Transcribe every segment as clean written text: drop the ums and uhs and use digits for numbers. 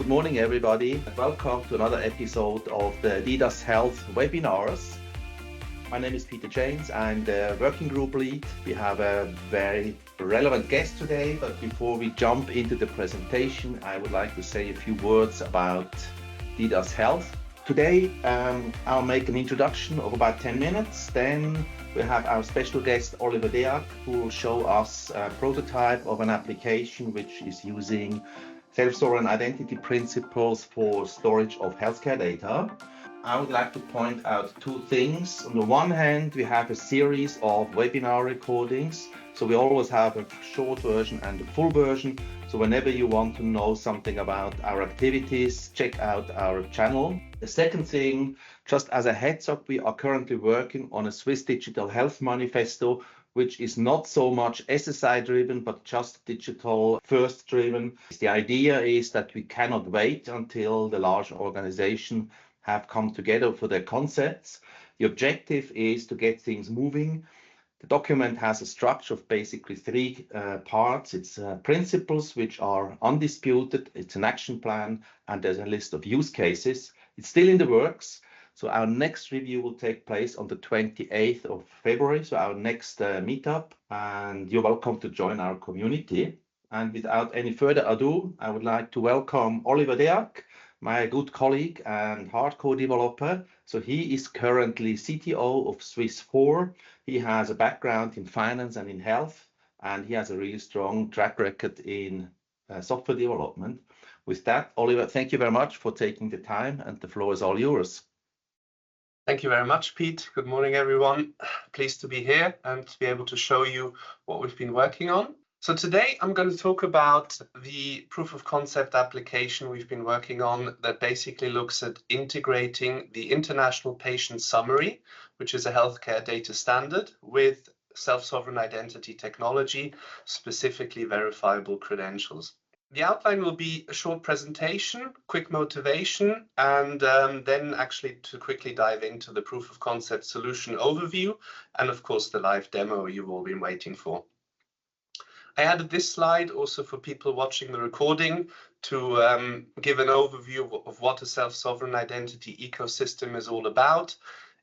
Good morning, everybody. Welcome to another episode of the DIDAS Health webinars. My name is Peter James. I'm the working group lead. We have a very relevant guest today, but before we jump into the presentation, I would like to say a few words about DIDAS Health. Today, I'll make an introduction of about 10 minutes. Then we have our special guest, Oliver Deak, who will show us a prototype of an application which is using self-sovereign identity principles for storage of healthcare data. I would like to point out two things. On the one hand, we have a series of webinar recordings. So we always have a short version and a full version. So whenever you want to know something about our activities, check out our channel. The second thing, just as a heads up, we are currently working on a Swiss Digital Health Manifesto, which is not so much SSI driven, but just digital first driven. The idea is that we cannot wait until the large organization have come together for their concepts. The objective is to get things moving. The document has a structure of basically three parts. It's principles, which are undisputed. It's an action plan, and there's a list of use cases. It's still in the works. So our next review will take place on the 28th of February, so our next meetup, and you're welcome to join our community. And without any further ado, I would like to welcome Oliver Deak, my good colleague and hardcore developer. So he is currently CTO of Swiss4. He has a background in finance and in health, and he has a really strong track record in software development. With that, Oliver, thank you very much for taking the time, and the floor is all yours. Thank you very much, Pete. Good morning, everyone. Pleased to be here and to be able to show you what we've been working on. So today I'm going to talk about the proof of concept application we've been working on that basically looks at integrating the International Patient Summary, which is a healthcare data standard, with self-sovereign identity technology, specifically verifiable credentials. The outline will be a short presentation, quick motivation, and then actually to quickly dive into the proof of concept solution overview, and of course the live demo you've all been waiting for. I added this slide also for people watching the recording to give an overview of what a self-sovereign identity ecosystem is all about.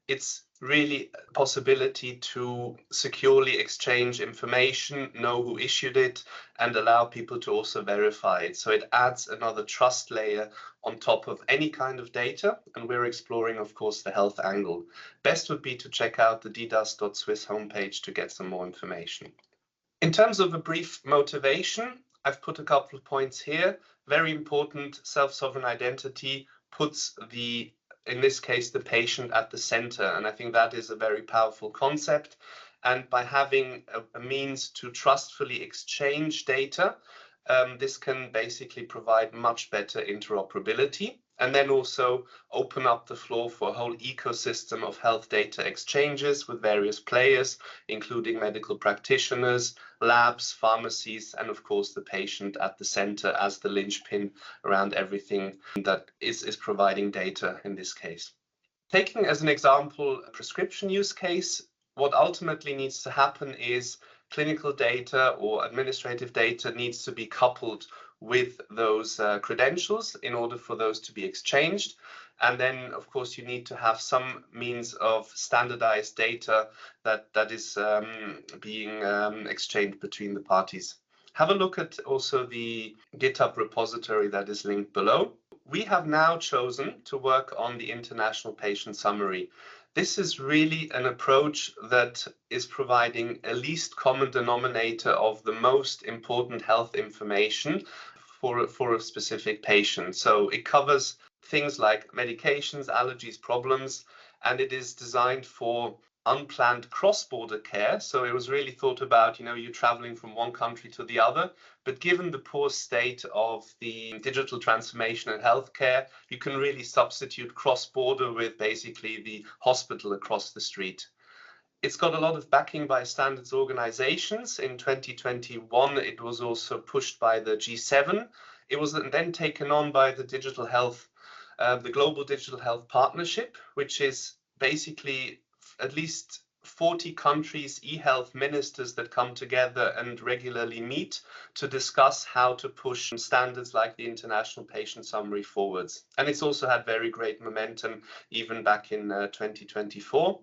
It's really a possibility to securely exchange information, know who issued it, and allow people to also verify it. So it adds another trust layer on top of any kind of data, and we're exploring, of course, the health angle. Best would be to check out the didas.swiss homepage to get some more information. In terms of a brief motivation, I've put a couple of points here. Very important, self-sovereign identity puts in this case, the patient at the center. And I think that is a very powerful concept. And by having a means to trustfully exchange data, this can basically provide much better interoperability, and then also open up the floor for a whole ecosystem of health data exchanges with various players, including medical practitioners, labs, pharmacies, and of course the patient at the center as the linchpin around everything that is providing data in this case. Taking as an example a prescription use case, what ultimately needs to happen is clinical data or administrative data needs to be coupled with those credentials in order for those to be exchanged. And then, of course, you need to have some means of standardized data that is being exchanged between the parties. Have a look at also the GitHub repository that is linked below. We have now chosen to work on the International Patient Summary. This is really an approach that is providing a least common denominator of the most important health information for a specific patient. So it covers things like medications, allergies, problems, and it is designed for unplanned cross-border care. So it was really thought about, you're traveling from one country to the other, but given the poor state of the digital transformation in healthcare, you can really substitute cross-border with basically the hospital across the street. It's got a lot of backing by standards organizations. In 2021, it was also pushed by the G7. It was then taken on by the digital health, the Global Digital Health Partnership, which is basically at least 40 countries' e-health ministers that come together and regularly meet to discuss how to push standards like the International Patient Summary forwards. And it's also had very great momentum even back in 2024.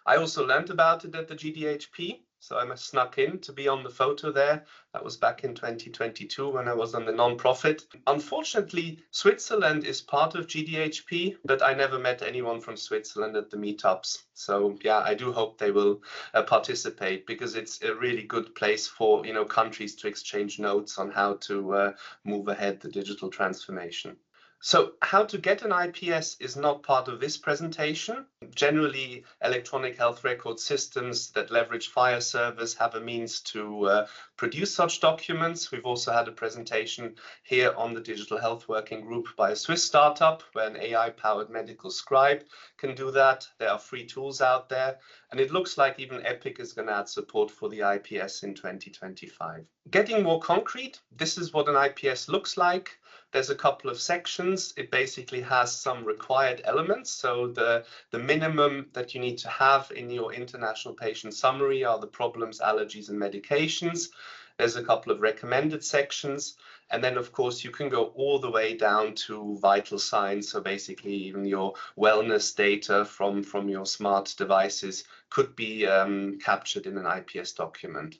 I also learned about it at the GDHP, so I snuck in to be on the photo there. That was back in 2022 when I was on the non-profit. Unfortunately, Switzerland is part of GDHP, but I never met anyone from Switzerland at the meetups. So yeah, I do hope they will participate, because it's a really good place for countries to exchange notes on how to move ahead the digital transformation. So how to get an IPS is not part of this presentation. Generally, electronic health record systems that leverage FHIR servers have a means to produce such documents. We've also had a presentation here on the Digital Health Working Group by a Swiss startup, where an AI-powered medical scribe can do that. There are free tools out there, and it looks like even Epic is going to add support for the IPS in 2025. Getting more concrete, this is what an IPS looks like. There's a couple of sections. It basically has some required elements. So the minimum that you need to have in your international patient summary are the problems, allergies, and medications. There's a couple of recommended sections. And then, of course, you can go all the way down to vital signs. So basically, even your wellness data from your smart devices could be captured in an IPS document.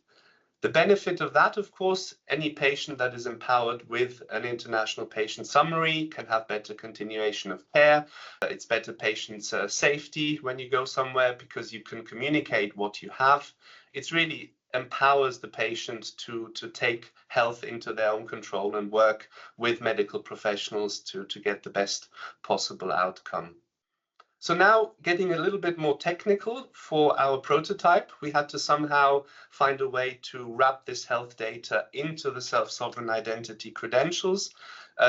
The benefit of that, of course, any patient that is empowered with an international patient summary can have better continuation of care. It's better patient safety when you go somewhere, because you can communicate what you have. It's really empowers the patient to take health into their own control and work with medical professionals to get the best possible outcome. So now, getting a little bit more technical, for our prototype, we had to somehow find a way to wrap this health data into the self-sovereign identity credentials.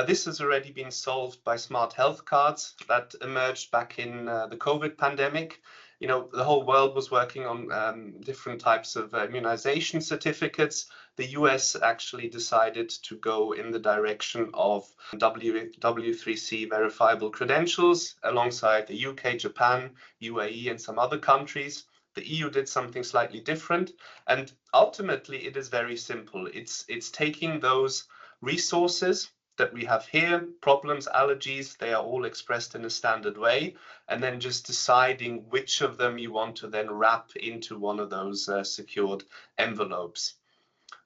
This has already been solved by smart health cards that emerged back in the COVID pandemic. The whole world was working on different types of immunization certificates. The US actually decided to go in the direction of W3C verifiable credentials alongside the UK, Japan, UAE, and some other countries. The EU did something slightly different, and ultimately it is very simple. It's taking those resources that we have here, problems, allergies, they are all expressed in a standard way, and then just deciding which of them you want to then wrap into one of those secured envelopes.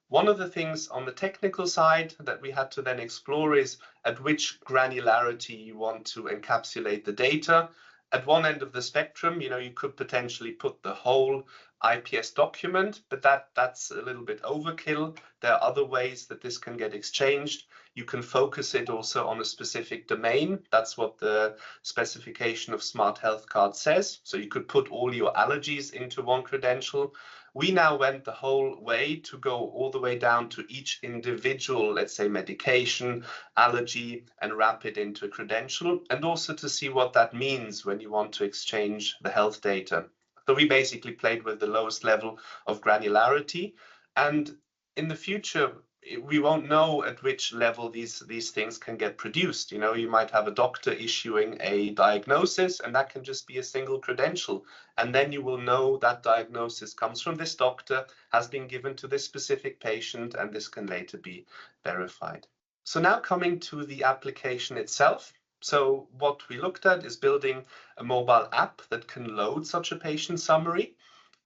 One of the things on the technical side that we had to then explore is at which granularity you want to encapsulate the data. At one end of the spectrum, you could potentially put the whole IPS document, but that's a little bit overkill. There are other ways that this can get exchanged. You can focus it also on a specific domain. That's what the specification of Smart Health Card says. So you could put all your allergies into one credential. We now went the whole way to go all the way down to each individual, let's say, medication, allergy, and wrap it into a credential, and also to see what that means when you want to exchange the health data. So we basically played with the lowest level of granularity, and in the future, we won't know at which level these things can get produced. You might have a doctor issuing a diagnosis, and that can just be a single credential. And then you will know that diagnosis comes from this doctor, has been given to this specific patient, and this can later be verified. So now coming to the application itself. So what we looked at is building a mobile app that can load such a patient summary,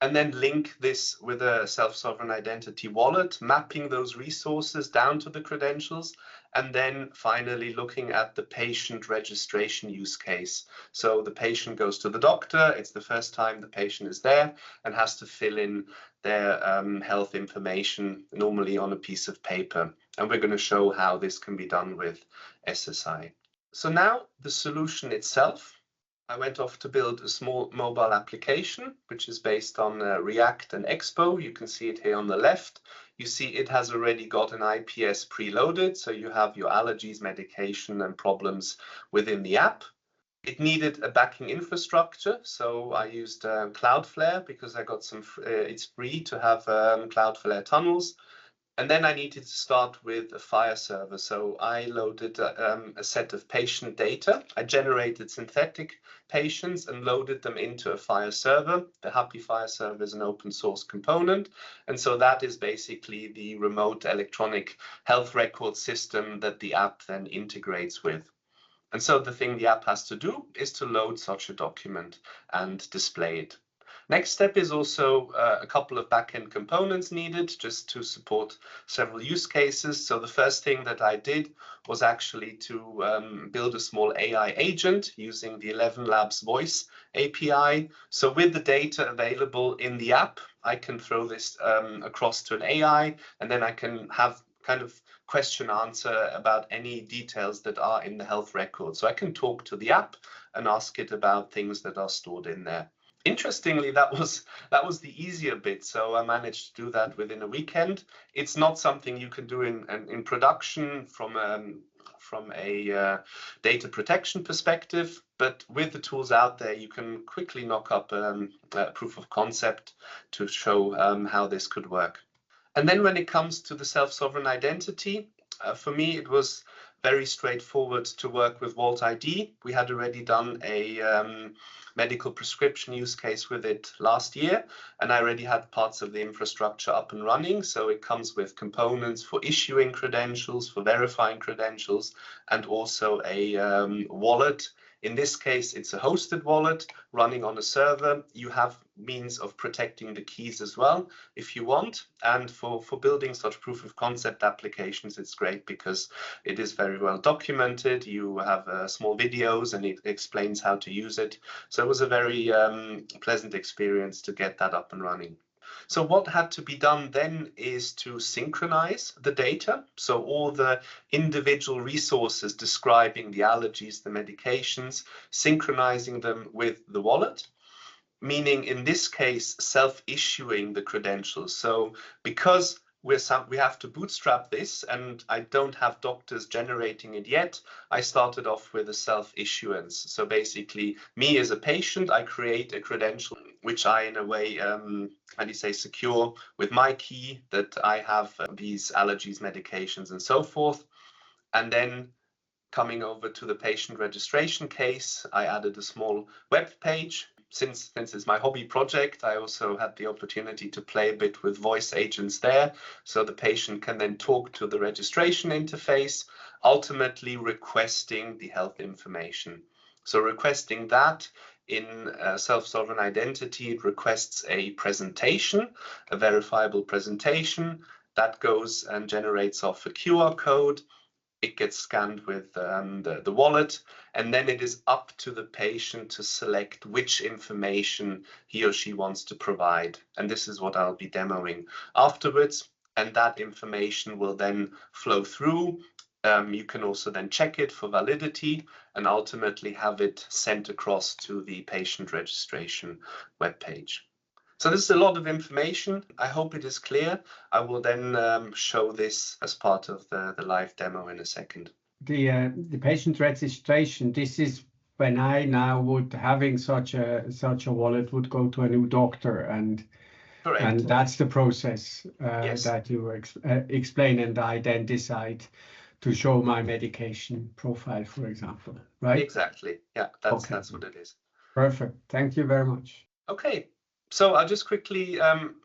and then link this with a self-sovereign identity wallet, mapping those resources down to the credentials, and then finally looking at the patient registration use case. So the patient goes to the doctor, it's the first time the patient is there, and has to fill in their health information, normally on a piece of paper. And we're going to show how this can be done with SSI. So now the solution itself. I went off to build a small mobile application, which is based on React and Expo. You can see it here on the left. You see it has already got an IPS preloaded, so you have your allergies, medication, and problems within the app. It needed a backing infrastructure, so I used Cloudflare because I got it's free to have Cloudflare tunnels. And then I needed to start with a file server. So I loaded a set of patient data. I generated synthetic patients and loaded them into a file server. The Happy File Server is an open source component. And so that is basically the remote electronic health record system that the app then integrates with. And so the thing the app has to do is to load such a document and display it. Next step is also a couple of backend components needed just to support several use cases. So the first thing that I did was actually to build a small AI agent using the 11 Labs voice API. So with the data available in the app, I can throw this across to an AI, and then I can have kind of question answer about any details that are in the health record. So I can talk to the app and ask it about things that are stored in there. Interestingly, that was the easier bit. So I managed to do that within a weekend. It's not something you can do in production from a data protection perspective, but with the tools out there, you can quickly knock up a proof of concept to show how this could work. And then when it comes to the self-sovereign identity, for me, it was very straightforward to work with Vault ID. We had already done a medical prescription use case with it last year, and I already had parts of the infrastructure up and running. So it comes with components for issuing credentials, for verifying credentials, and also a wallet. In this case, it's a hosted wallet running on a server. You have means of protecting the keys as well if you want. And for building such proof of concept applications, it's great because it is very well documented. You have small videos and it explains how to use it. So it was a very pleasant experience to get that up and running. So what had to be done then is to synchronize the data. So all the individual resources describing the allergies, the medications, synchronizing them with the wallet, meaning in this case, self-issuing the credentials. So because we have to bootstrap this and I don't have doctors generating it yet, I started off with a self-issuance. So basically, me as a patient, I create a credential which I, in a way, secure with my key that I have these allergies, medications, and so forth. And then coming over to the patient registration case, I added a small web page. Since it's my hobby project, I also had the opportunity to play a bit with voice agents there. So the patient can then talk to the registration interface, ultimately requesting the health information. So requesting that in self-sovereign identity, it requests a presentation, a verifiable presentation that goes and generates off a QR code. It gets scanned with the wallet, and then it is up to the patient to select which information he or she wants to provide. And this is what I'll be demoing afterwards. And that information will then flow through. You can also then check it for validity and ultimately have it sent across to the patient registration webpage. So this is a lot of information. I hope it is clear. I will then show this as part of the live demo in a second. The patient registration, this is when I now would, having such a wallet, would go to a new doctor, and Correct. And that's the process Yes. that you explain, and I then decide to show my medication profile, for example, right? Exactly. Yeah, that's what it is. Perfect. Thank you very much. Okay. So I'll just quickly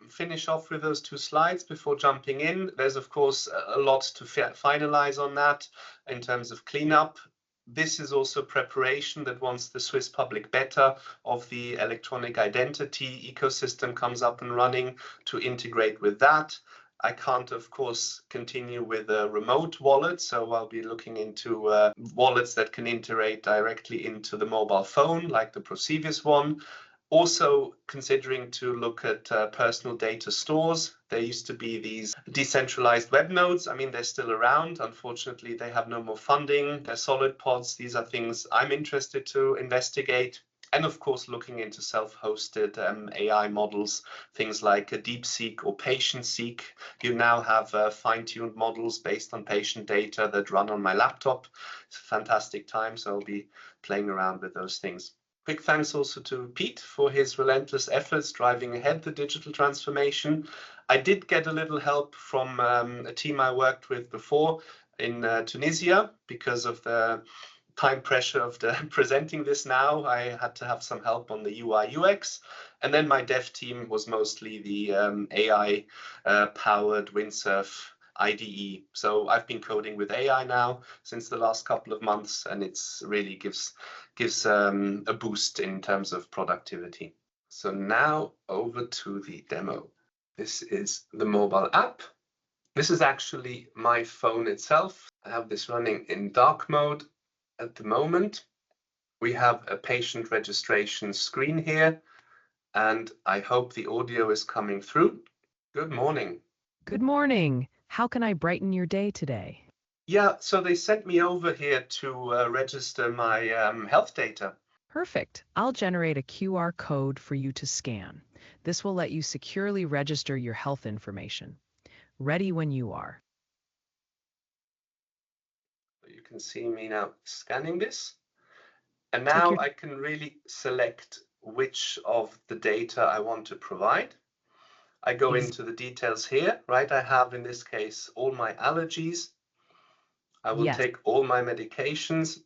finish off with those two slides before jumping in. There's, of course, a lot to finalize on that in terms of cleanup. This is also preparation that once the Swiss public beta of the electronic identity ecosystem comes up and running, to integrate with that. I can't, of course, continue with a remote wallet, so I'll be looking into wallets that can integrate directly into the mobile phone, like the Procevius one. Also considering to look at personal data stores. There used to be these decentralized web nodes. I mean, they're still around. Unfortunately, they have no more funding. They're solid pods. These are things I'm interested to investigate. And of course, looking into self-hosted AI models, things like a DeepSeek or PatientSeek. You now have fine-tuned models based on patient data that run on my laptop. It's a fantastic time, so I'll be playing around with those things. Quick thanks also to Pete for his relentless efforts driving ahead the digital transformation. I did get a little help from a team I worked with before in Tunisia because of the time pressure of presenting this now. I had to have some help on the UI UX. And then my dev team was mostly the AI powered Windsurf IDE. So I've been coding with AI now since the last couple of months, and it's really gives a boost in terms of productivity. So now over to the demo. This is the mobile app. This is actually my phone itself. I have this running in dark mode at the moment. We have a patient registration screen here, and I hope the audio is coming through. Good morning. Good morning. How can I brighten your day today? Yeah, so they sent me over here to register my health data. Perfect. I'll generate a QR code for you to scan. This will let you securely register your health information. Ready when you are. You can see me now scanning this. And now I can really select which of the data I want to provide. I go into the details here, right? I have, in this case, all my allergies. I will take all my medications.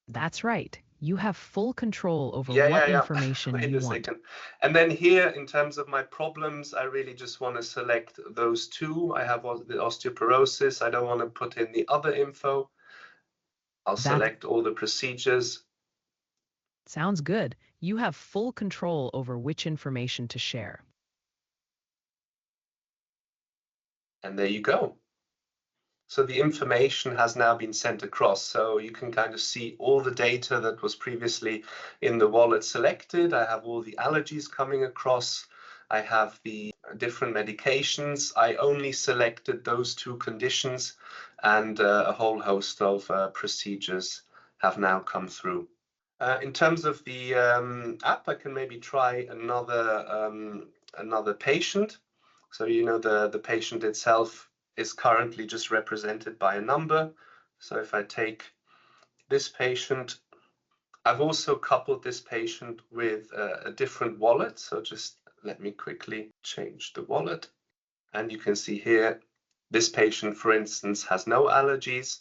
That's right. You have full control over what information Wait you a want. second. And then here, in terms of my problems, I really just want to select those two. I have the osteoporosis. I don't want to put in the other info. I'll select all the procedures. Sounds good. You have full control over which information to share. And there you go. So the information has now been sent across. So you can kind of see all the data that was previously in the wallet selected. I have all the allergies coming across. I have the different medications. I only selected those two conditions, and a whole host of procedures have now come through. In terms of the app, I can maybe try another patient. So, you know, the patient itself is currently just represented by a number. So if I take this patient, I've also coupled this patient with a different wallet. So just let me quickly change the wallet. And you can see here, this patient, for instance, has no allergies,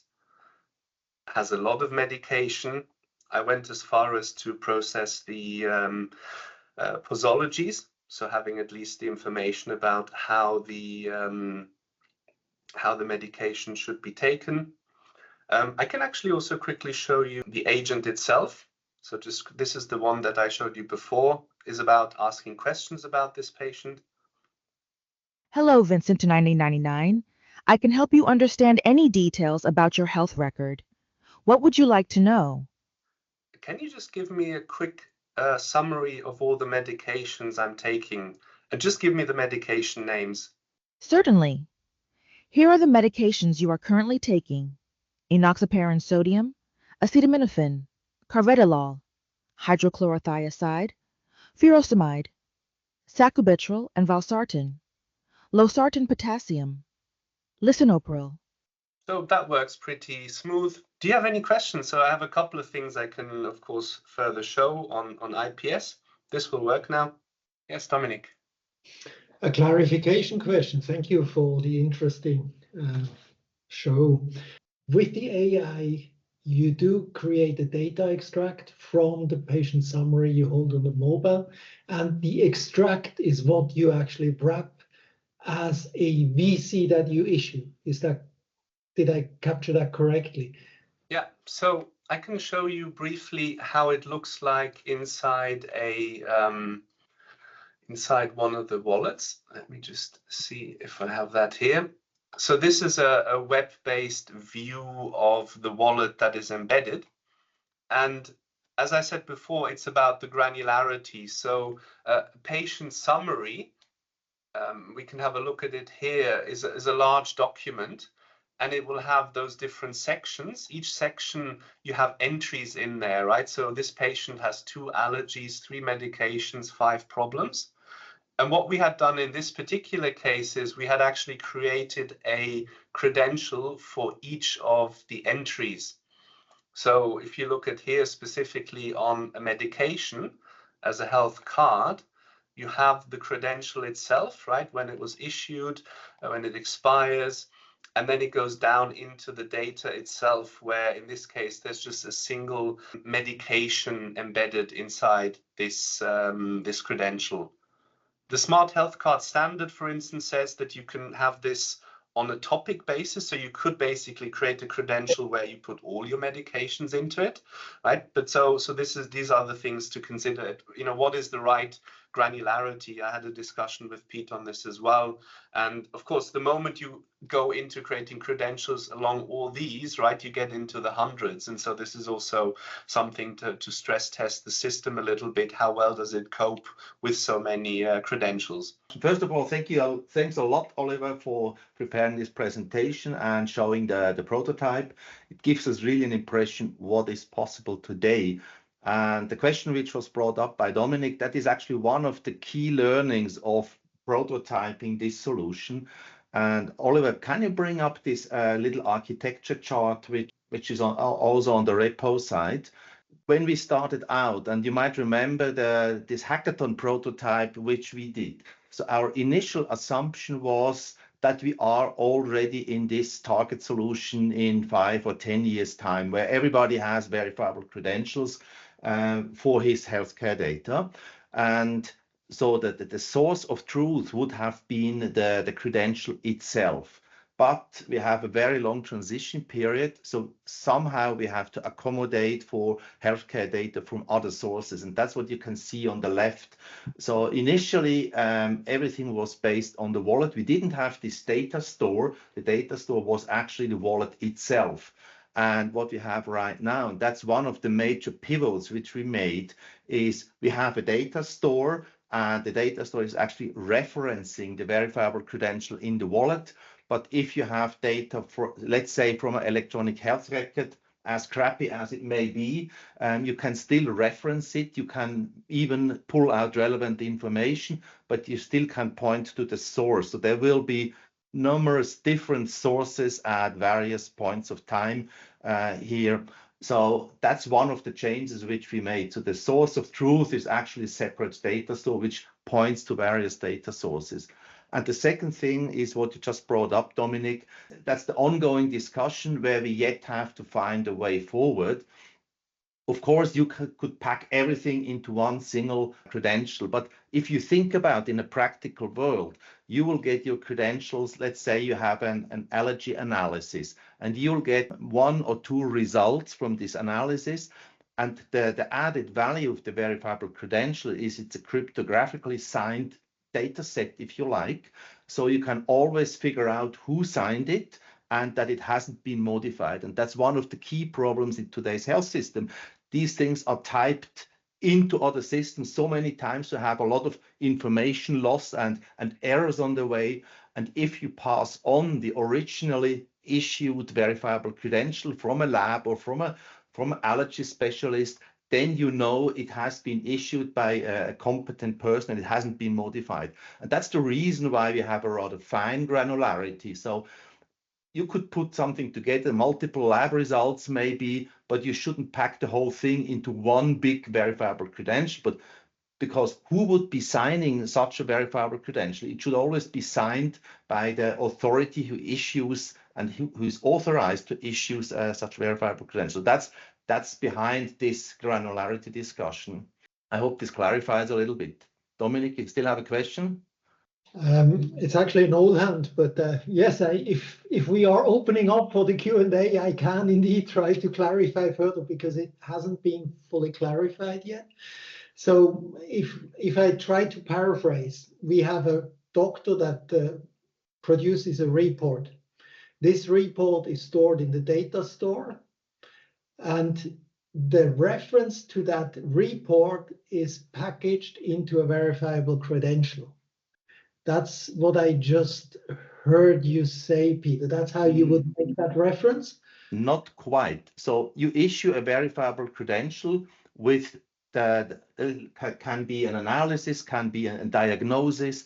has a lot of medication. I went as far as to process the posologies, so having at least the information about how the medication should be taken. I can actually also quickly show you the agent itself. So this is the one that I showed you before, is about asking questions about this patient. Hello, Vincent 9099. I can help you understand any details about your health record. What would you like to know? Can you just give me a quick summary of all the medications I'm taking, and just give me the medication names? Certainly. Here are the medications you are currently taking: enoxaparin sodium, acetaminophen, carvedilol, hydrochlorothiazide, furosemide, sacubitril and valsartan, losartan potassium, lisinopril. So that works pretty smooth. Do you have any questions? So I have a couple of things I can, of course, further show on IPS. This will work now. Yes, Dominic. A clarification question. Thank you for the interesting show. With the AI, you do create a data extract from the patient summary you hold on the mobile, and the extract is what you actually wrap as a VC that you issue. Did I capture that correctly? Yeah, so I can show you briefly how it looks like inside inside one of the wallets. Let me just see if I have that here. So this is a web-based view of the wallet that is embedded. And as I said before, it's about the granularity. So patient summary, we can have a look at it here, is a large document, and it will have those different sections. Each section, you have entries in there, right? So this patient has 2 allergies, 3 medications, 5 problems. And what we had done in this particular case is we had actually created a credential for each of the entries. So if you look at here specifically on a medication as a health card, you have the credential itself, right, when it was issued, when it expires, and then it goes down into the data itself, where in this case there's just a single medication embedded inside this this credential. The Smart Health Card standard, for instance, says that you can have this on a topic basis. So you could basically create a credential where you put all your medications into it, right? But so these are the things to consider. You know, what is the right granularity? I had a discussion with Pete on this as well. And of course, the moment you go into creating credentials along all these, right, you get into the hundreds. And so this is also something to stress test the system a little bit. How well does it cope with so many credentials? First of all, thanks a lot, Oliver, for preparing this presentation and showing the prototype. It gives us really an impression what is possible today. And the question which was brought up by Dominic, that is actually one of the key learnings of prototyping this solution. And Oliver, can you bring up this little architecture chart, which is also on the repo side? When we started out, and you might remember this hackathon prototype which we did. So our initial assumption was that we are already in this target solution in 5 or 10 years time, where everybody has verifiable credentials for his healthcare data. And so that the source of truth would have been the credential itself. But we have a very long transition period. So somehow we have to accommodate for healthcare data from other sources. And that's what you can see on the left. So initially, everything was based on the wallet. We didn't have this data store. The data store was actually the wallet itself. And what we have right now, and that's one of the major pivots which we made, is we have a data store. And the data store is actually referencing the verifiable credential in the wallet. But if you have data, for, let's say, from an electronic health record, as crappy as it may be, you can still reference it. You can even pull out relevant information, but you still can point to the source. So there will be numerous different sources at various points of time here. So that's one of the changes which we made. So the source of truth is actually a separate data store, which points to various data sources. And the second thing is what you just brought up, Dominic. That's the ongoing discussion where we yet have to find a way forward. Of course, you could pack everything into one single credential. But if you think about in a practical world, you will get your credentials. Let's say you have an allergy analysis, and you'll get 1 or 2 results from this analysis. And the added value of the verifiable credential is it's a cryptographically signed data set, if you like. So you can always figure out who signed it and that it hasn't been modified. And that's one of the key problems in today's health system. These things are typed into other systems so many times to have a lot of information loss and errors on the way. And if you pass on the originally issued verifiable credential from a lab or from an allergy specialist, then you know it has been issued by a competent person and it hasn't been modified. And that's the reason why we have a rather fine granularity. So you could put something together, multiple lab results maybe, but you shouldn't pack the whole thing into one big verifiable credential. But because who would be signing such a verifiable credential? It should always be signed by the authority who issues and who is authorized to issue such verifiable credential. That's behind this granularity discussion. I hope this clarifies a little bit. Dominic, you still have a question? It's actually an old hand, but yes, if we are opening up for the Q&A, I can indeed try to clarify further because it hasn't been fully clarified yet. So if I try to paraphrase, we have a doctor that produces a report. This report is stored in the data store, and the reference to that report is packaged into a verifiable credential. That's what I just heard you say, Peter. That's how you would make that reference? Not quite. So you issue a verifiable credential with can be an analysis, can be a diagnosis.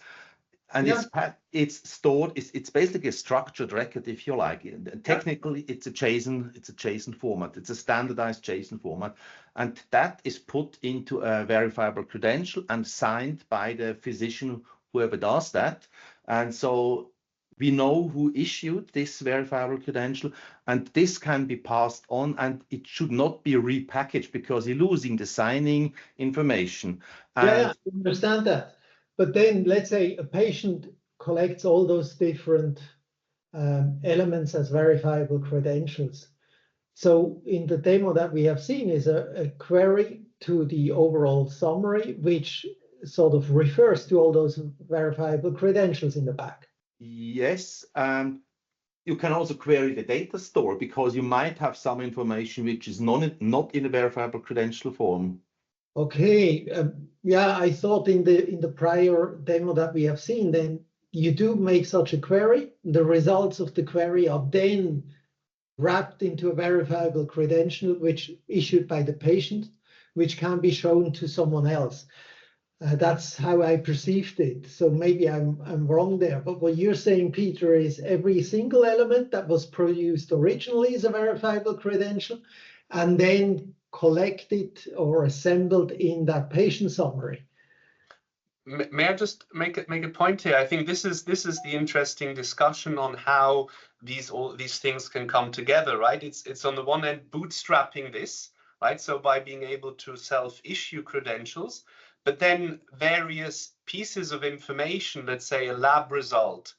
And Yeah. it's stored. It's basically a structured record, if you like. And technically, it's a JSON format. It's a standardized JSON format, and that is put into a verifiable credential and signed by the physician, whoever does that. And so we know who issued this verifiable credential, and this can be passed on, and it should not be repackaged because you're losing the signing information. Yeah, I understand that. But then let's say a patient collects all those different elements as verifiable credentials. So in the demo that we have seen is a query to the overall summary, which sort of refers to all those verifiable credentials in the back. Yes, you can also query the data store because you might have some information which is not in a verifiable credential form. Okay, yeah, I thought in the prior demo that we have seen, then you do make such a query. The results of the query are then wrapped into a verifiable credential, which issued by the patient, which can be shown to someone else. That's how I perceived it. So maybe I'm wrong there. But what you're saying, Peter, is every single element that was produced originally is a verifiable credential, and then collected or assembled in that patient summary. May I just make a point here? I think this is the interesting discussion on how all these things can come together, right? It's on the one hand bootstrapping this, right? So by being able to self-issue credentials, but then various pieces of information, let's say a lab result,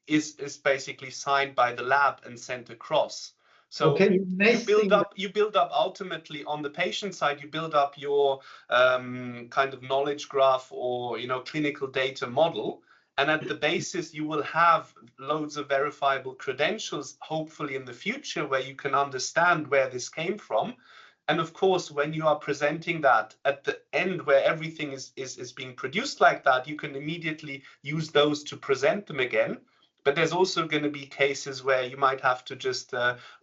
is basically signed by the lab and sent across. So okay, you build up ultimately on the patient side, you build up your kind of knowledge graph or clinical data model, and at the basis you will have loads of verifiable credentials, hopefully in the future, where you can understand where this came from. And of course, when you are presenting that at the end where everything is being produced like that, you can immediately use those to present them again. But there's also going to be cases where you might have to just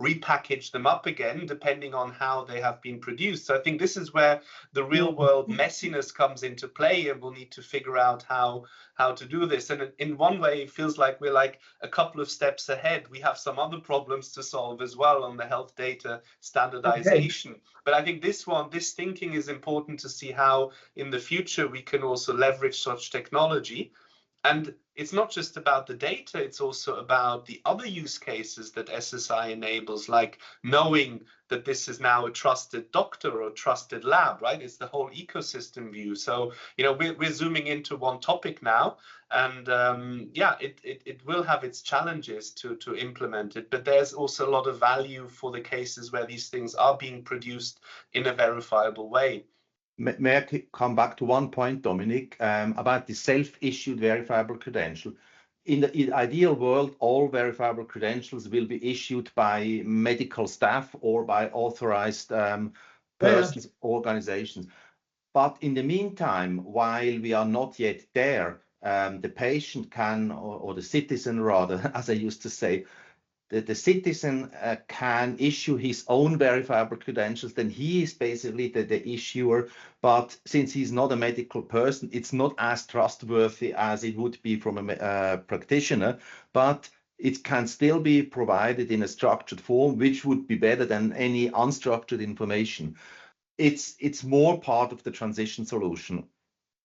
repackage them up again, depending on how they have been produced. So I think this is where the real world messiness comes into play, and we'll need to figure out how to do this. And in one way, it feels like we're like a couple of steps ahead. We have some other problems to solve as well on the health data standardization. Okay. But I think this thinking is important to see how in the future we can also leverage such technology. And it's not just about the data, it's also about the other use cases that SSI enables, like knowing that this is now a trusted doctor or a trusted lab, right? It's the whole ecosystem view. So, we're zooming into one topic now, and it will have its challenges to implement it, but there's also a lot of value for the cases where these things are being produced in a verifiable way. May I come back to one point, Dominic, about the self-issued verifiable credential? In the ideal world, all verifiable credentials will be issued by medical staff or by authorized persons, organizations. But in the meantime, while we are not yet there, the patient can, or the citizen rather, as I used to say, the citizen can issue his own verifiable credentials, then he is basically the issuer. But since he's not a medical person, it's not as trustworthy as it would be from a practitioner, but it can still be provided in a structured form, which would be better than any unstructured information. It's more part of the transition solution.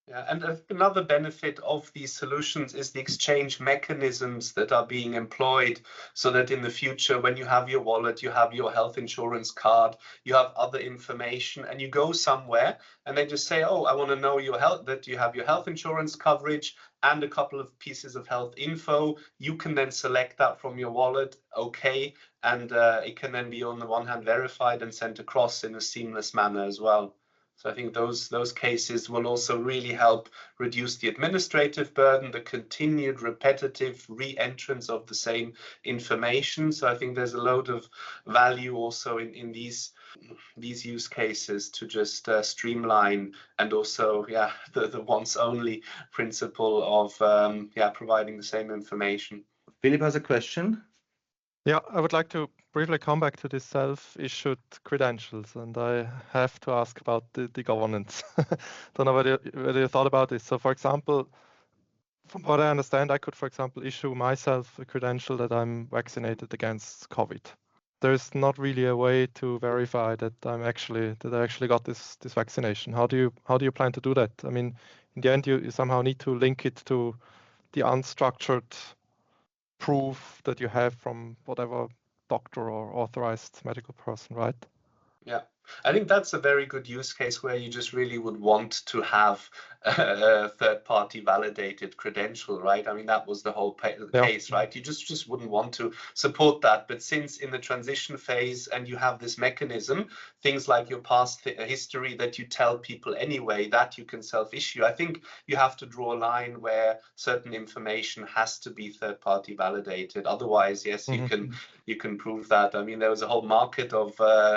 Yeah, and another benefit of these solutions is the exchange mechanisms that are being employed, so that in the future, when you have your wallet, you have your health insurance card, you have other information, and you go somewhere and they just say, oh, I want to know your health, that you have your health insurance coverage and a couple of pieces of health info. You can then select that from your wallet, okay, and it can then be on the one hand verified and sent across in a seamless manner as well. So I think those cases will also really help reduce the administrative burden, the continued repetitive re-entrance of the same information. So I think there's a load of value also in these use cases to just streamline, and also the once only principle of providing the same information. Philip has a question. Yeah, I would like to briefly come back to the self-issued credentials, and I have to ask about the governance. Don't know whether you thought about this. So, for example, From what I understand, I could, for example, issue myself a credential that I'm vaccinated against COVID. There's not really a way to verify that I actually got this vaccination. How do you plan to do that? I mean, in the end, you somehow need to link it to the unstructured proof that you have from whatever doctor or authorized medical person, right? Yeah, I think that's a very good use case where you just really would want to have a third-party validated credential, right? I mean, that was the whole case, right? You just wouldn't want to support that. But since in the transition phase and you have this mechanism, things like your past history that you tell people anyway, that you can self-issue, I think you have to draw a line where certain information has to be third-party validated. Otherwise, yes, you can prove that. I mean, there was a whole market of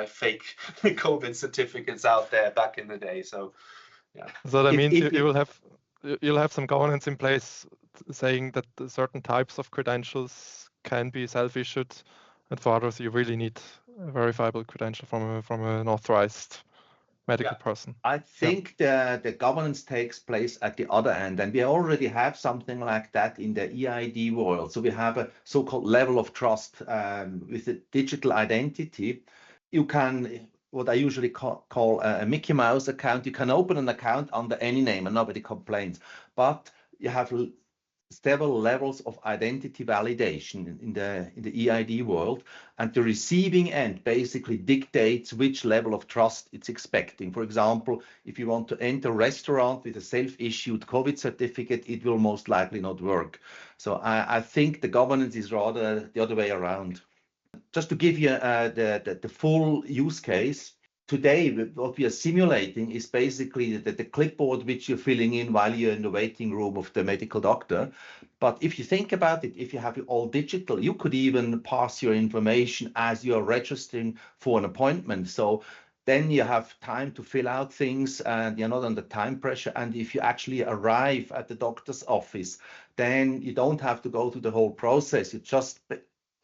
fake COVID certificates out there back in the day. So, yeah. So that means you'll have some governance in place saying that certain types of credentials can be self-issued, and for others you really need a verifiable credential from an authorized medical person. I think the governance takes place at the other end, and we already have something like that in the EID world. So we have a so-called level of trust with a digital identity. You can, what I usually call a Mickey Mouse account. You can open an account under any name and nobody complains, but you have several levels of identity validation in the EID world, and the receiving end basically dictates which level of trust it's expecting. For example, if you want to enter a restaurant with a self-issued COVID certificate, it will most likely not work. So I think the governance is rather the other way around. Just to give you the full use case, today what we are simulating is basically the clipboard which you're filling in while you're in the waiting room of the medical doctor. But if you think about it, if you have it all digital, you could even pass your information as you're registering for an appointment. So then you have time to fill out things and you're not under time pressure. And if you actually arrive at the doctor's office, then you don't have to go through the whole process. You just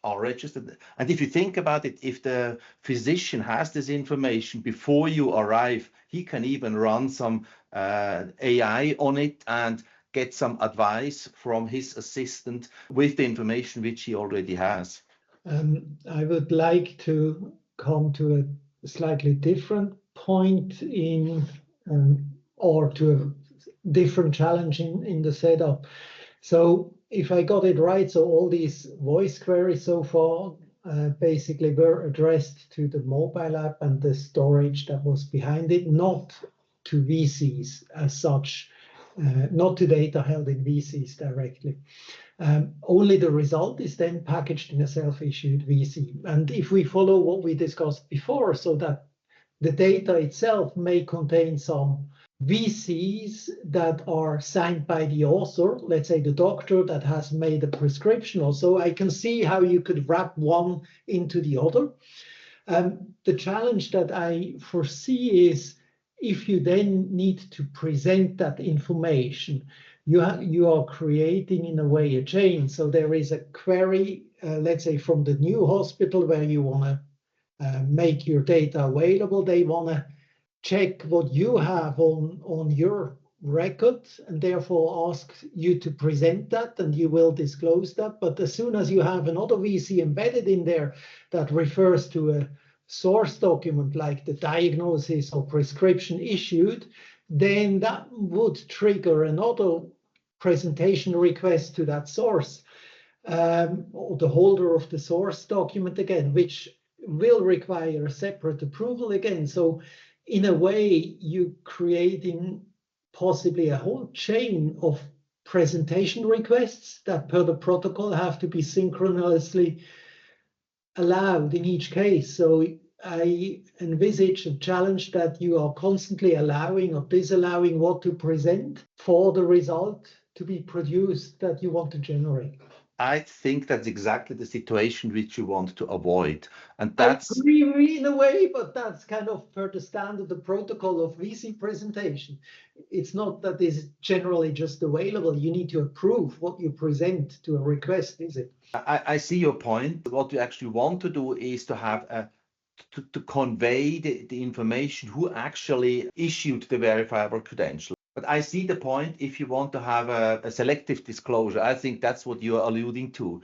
are registered. And if you think about it, if the physician has this information before you arrive, he can even run some AI on it and get some advice from his assistant with the information which he already has. I would like to come to a slightly different point in, or to a different challenge in the setup. So if I got it right, so all these voice queries so far basically were addressed to the mobile app and the storage that was behind it, not to VCs as such, not to data held in VCs directly. Only the result is then packaged in a self-issued VC. And if we follow what we discussed before, so that the data itself may contain some VCs that are signed by the author, let's say the doctor that has made a prescription or so, I can see how you could wrap one into the other. The challenge that I foresee is if you then need to present that information, you are creating in a way a chain. So there is a query, let's say from the new hospital where you want to make your data available. They want to check what you have on your record and therefore ask you to present that, and you will disclose that. But as soon as you have another VC embedded in there that refers to a source document like the diagnosis or prescription issued, then that would trigger another presentation request to that source, or the holder of the source document again, which will require a separate approval again. So in a way, you're creating possibly a whole chain of presentation requests that per the protocol have to be synchronously allowed in each case. So I envisage a challenge that you are constantly allowing or disallowing what to present for the result to be produced that you want to generate. I think that's exactly the situation which you want to avoid. And that's I agree in a way, but that's kind of per the standard, the protocol of VC presentation. It's not that this is generally just available. You need to approve what you present to a request, is it? I see your point. What we actually want to do is to have to convey the information who actually issued the verifiable credential. But I see the point if you want to have a selective disclosure. I think that's what you're alluding to.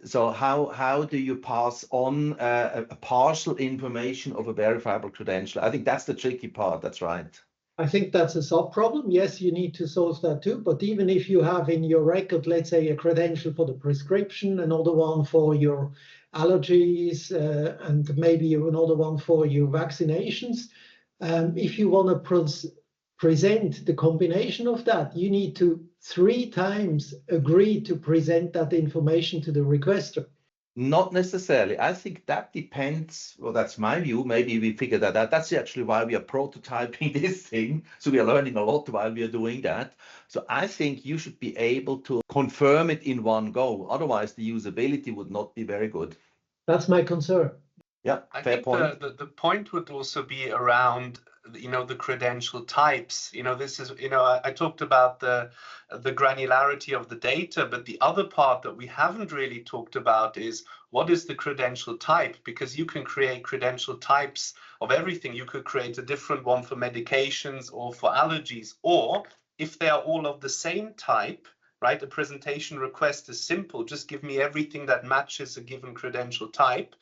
So how do you pass on a partial information of a verifiable credential? I think that's the tricky part. That's right. I think that's a sub-problem. Yes, you need to solve that too. But even if you have in your record, let's say, a credential for the prescription, another one for your allergies, and maybe another one for your vaccinations, if you want to present the combination of that, you need to 3 times agree to present that information to the requester. Not necessarily. I think that depends. Well, that's my view. Maybe we figure that out. That's actually why we are prototyping this thing. So we are learning a lot while we are doing that. So I think you should be able to confirm it in one go. Otherwise, the usability would not be very good. That's my concern. Yeah, I fair think point. the point would also be around, the credential types. This is, I talked about the granularity of the data, but the other part that we haven't really talked about is what is the credential type? Because you can create credential types of everything. You could create a different one for medications or for allergies, or if they are all of the same type, right? A presentation request is simple. Just give me everything that matches a given credential type.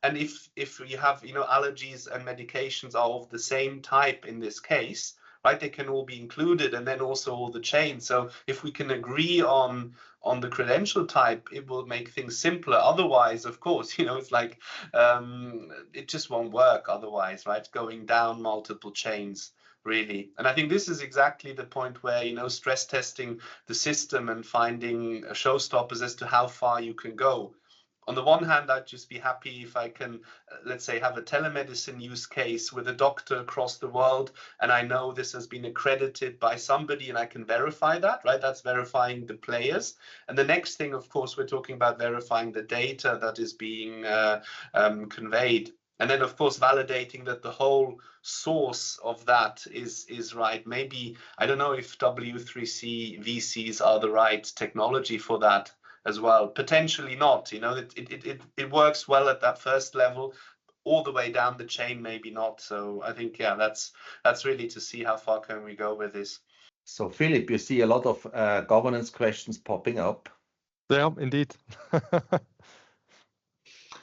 And if you have, allergies and medications are of the same type in this case, right, they can all be included, and then also all the chains. So if we can agree on the credential type, it will make things simpler. Otherwise, of course, it's like it just won't work otherwise, right? Going down multiple chains, really. And I think this is exactly the point where, stress testing the system and finding showstoppers as to how far you can go. On the one hand, I'd just be happy if I can, let's say, have a telemedicine use case with a doctor across the world, and I know this has been accredited by somebody and I can verify that, right? That's verifying the players. And the next thing, of course, we're talking about verifying the data that is being conveyed. And then, of course, validating that the whole source of that is right. Maybe, I don't know if W3C VCs are the right technology for that as well. Potentially not. It works well at that first level. All the way down the chain, maybe not. So I think, yeah, that's really to see how far can we go with this. So Philip, you see a lot of governance questions popping up. Yeah, indeed.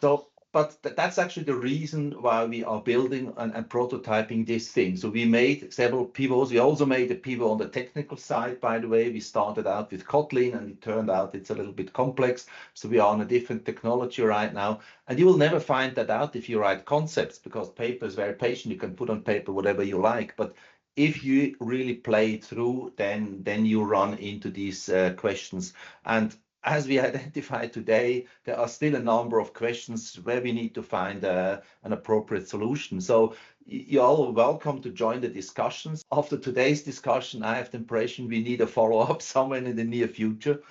So, but that's actually the reason why we are building and prototyping this thing. So we made several pivots. We also made a pivot on the technical side, by the way. We started out with Kotlin, and it turned out it's a little bit complex. So we are on a different technology right now. And you will never find that out if you write concepts, because paper is very patient. You can put on paper whatever you like. But if you really play it through, then you run into these questions. And as we identified today, there are still a number of questions where we need to find an appropriate solution. So you're all welcome to join the discussions. After today's discussion, I have the impression we need a follow-up somewhere in the near future,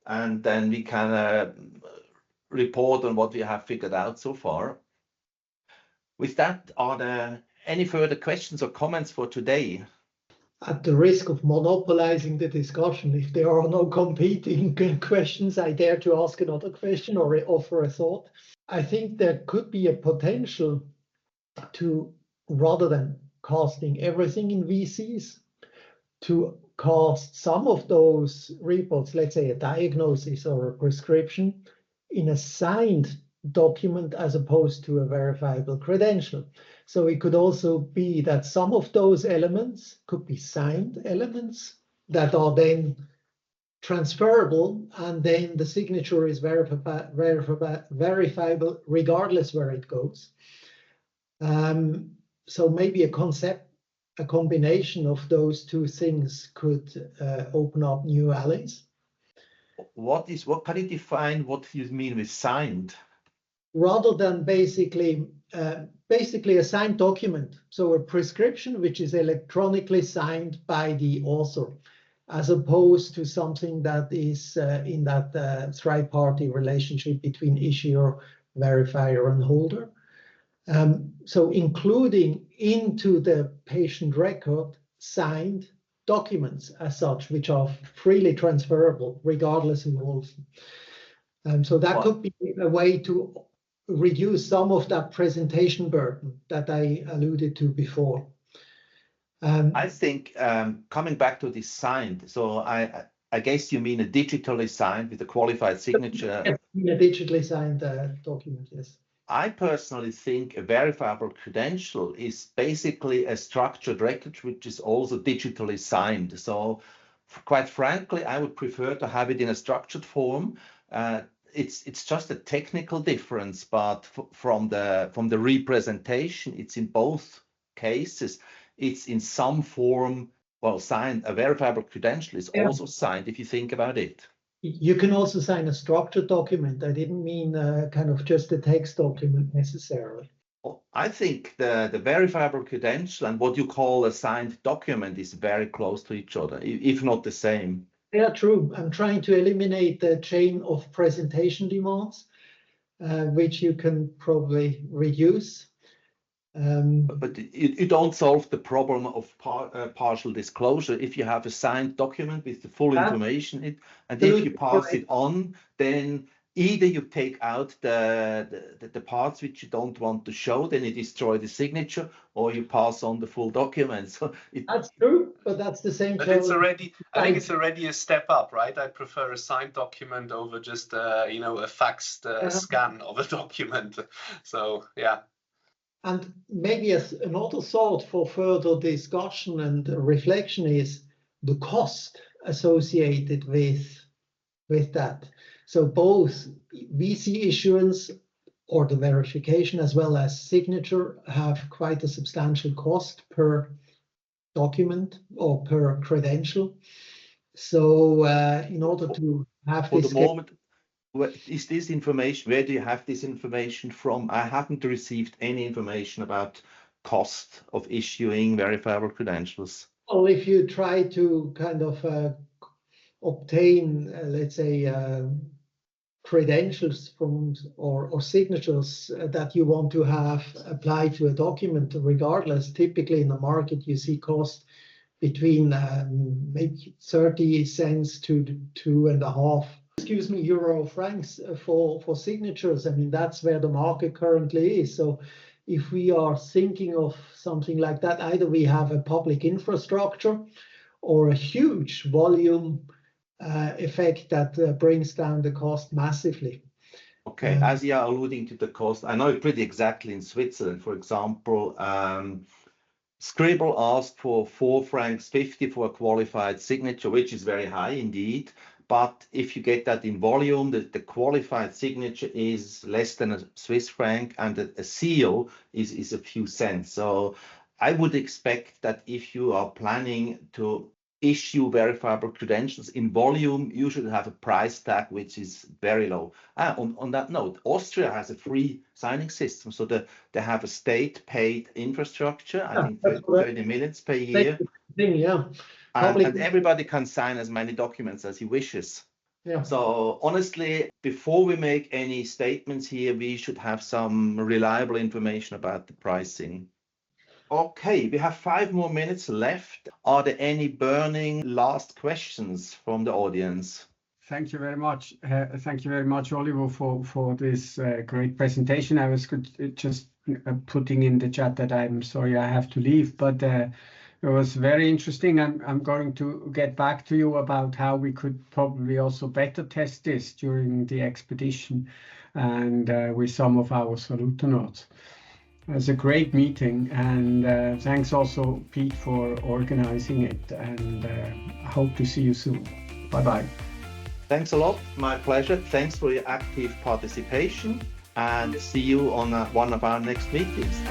and then we can report on what we have figured out so far. With that, are there any further questions or comments for today? At the risk of monopolizing the discussion, if there are no competing questions, I dare to ask another question or offer a thought. I think there could be a potential to, rather than casting everything in VCs, to cast some of those reports, let's say a diagnosis or a prescription, in a signed document as opposed to a verifiable credential. So it could also be that some of those elements could be signed elements that are then transferable, and then the signature is verifiable regardless where it goes. So maybe a combination of those two things could open up new alleys. What can you define what you mean with signed? Rather than basically a signed document, so a prescription which is electronically signed by the author, as opposed to something that is in that tri-party relationship between issuer, verifier, and holder. So including into the patient record signed documents as such, which are freely transferable regardless who holds them. So that could be a way to reduce some of that presentation burden that I alluded to before. I think coming back to this signed, so I guess you mean a digitally signed with a qualified signature. In a digitally signed document, yes. I personally think a verifiable credential is basically a structured record which is also digitally signed. So quite frankly, I would prefer to have it in a structured form. It's just a technical difference, but from the representation, it's in both cases. It's in some form, well, signed. A verifiable credential is also signed if you think about it. You can also sign a structured document. I didn't mean kind of just a text document necessarily. I think the verifiable credential and what you call a signed document is very close to each other, if not the same. Yeah, true. I'm trying to eliminate the chain of presentation demands, which you can probably reduce. But you don't solve the problem of partial disclosure if you have a signed document with the full information. And if you pass it on, then either you take out the parts which you don't want to show, then you destroy the signature, or you pass on the full document. So that's true, but that's the same. But it's already, I think it's already a step up, right? I prefer a signed document over just a faxed scan of a document. So yeah. And maybe another thought for further discussion and reflection is the cost associated with that. So both VC issuance or the verification as well as signature have quite a substantial cost per document or per credential. So in order to have for this the moment, is this information, where do you have this information from? I haven't received any information about cost of issuing verifiable credentials. Well, if you try to kind of obtain, let's say, credentials from or signatures that you want to have applied to a document, regardless, typically in the market you see cost between maybe 30 cents to 2.5 euro francs for signatures. I mean, that's where the market currently is. So if we are thinking of something like that, either we have a public infrastructure or a huge volume effect that brings down the cost massively. Okay, as you are alluding to the cost, I know it pretty exactly in Switzerland. For example, Scribble asked for 4.50 francs for a qualified signature, which is very high indeed. But if you get that in volume, the qualified signature is less than a Swiss franc, and a seal is a few cents. So I would expect that if you are planning to issue verifiable credentials in volume, you should have a price tag which is very low. On that note, Austria has a free signing system, so they have a state-paid infrastructure. I think 30 minutes per year. Yeah. And everybody can sign as many documents as he wishes. Yeah. So honestly, before we make any statements here, we should have some reliable information about the pricing. Okay, we have 5 more minutes left. Are there any burning last questions from the audience? Thank you very much. Thank you very much, Oliver, for this great presentation. I was just putting in the chat that I'm sorry I have to leave, but it was very interesting. I'm going to get back to you about how we could probably also better test this during the expedition and with some of our Saluternauts. It was a great meeting, and thanks also, Pete, for organizing it, and hope to see you soon. Bye-bye. Thanks a lot. My pleasure. Thanks for your active participation, and see you on one of our next meetings.